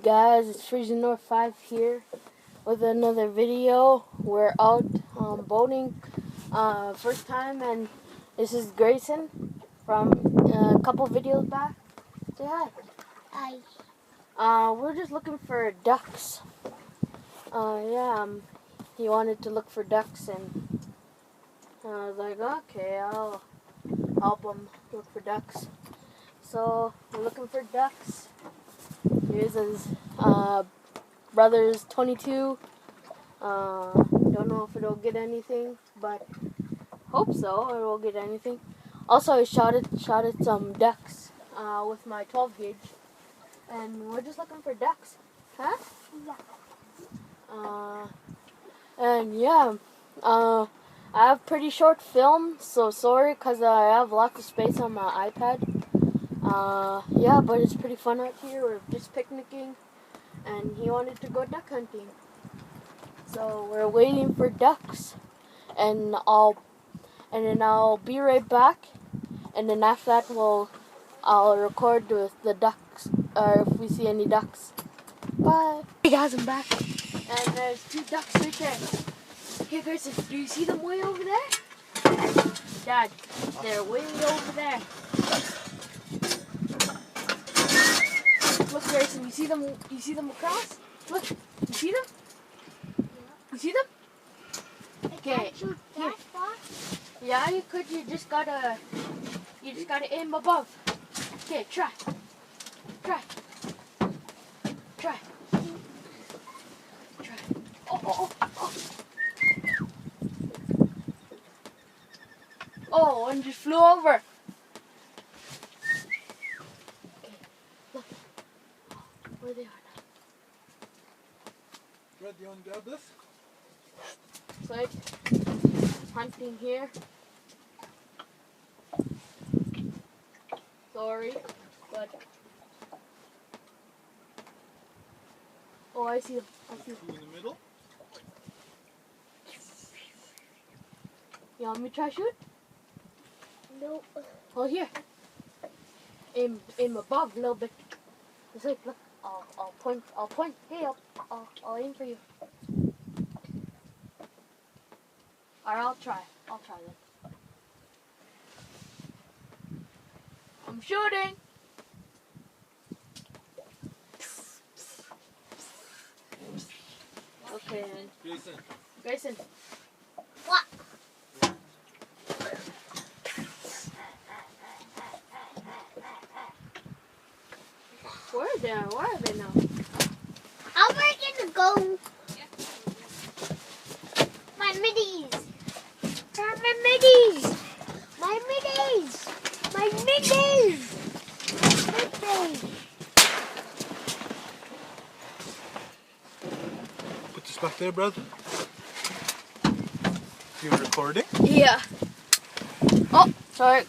guys, it's Freezing North 5 here with another video. We're out boating first time, and this is Grayson from a couple videos back. Say hi. Hi. We're just looking for ducks. He wanted to look for ducks, and I was like, okay, I'll help him look for ducks. So we're looking for ducks. Here's his brother's 22. Don't know if it'll get anything, but hope so. It will get anything. Also, I shot at some ducks with my 12 gauge, and we're just looking for ducks, huh? Yeah. I have pretty short film, so sorry, cause I have lots of space on my iPad. But it's pretty fun out here. We're just picnicking, and he wanted to go duck hunting. So we're waiting for ducks, and then I'll be right back, and then after that I'll record with the ducks, or if we see any ducks. Bye. Hey guys, I'm back, and there's 2 ducks right there. Hey Grayson, do you see them way over there? Dad, they're way over there. Look, Grayson, you see them? You see them across? Look, you see them? You see them? Okay. Here. Yeah, you could. You just gotta aim above. Okay, try. Oh, one just flew over. Okay, look. Where they are now. Red, you want to grab this? So hunting here. Sorry, but oh, I see them. In the middle? You want me to try shoot? No. Oh, here. Aim above a little bit. Just like, look. I'll point. Hey, I'll aim for you. Alright, I'll try then. I'm shooting. Okay. Grayson. What? Where are they now? I'm ready to go. My middies. My middies. Put this back there, brother. You were recording? Yeah. Oh, sorry.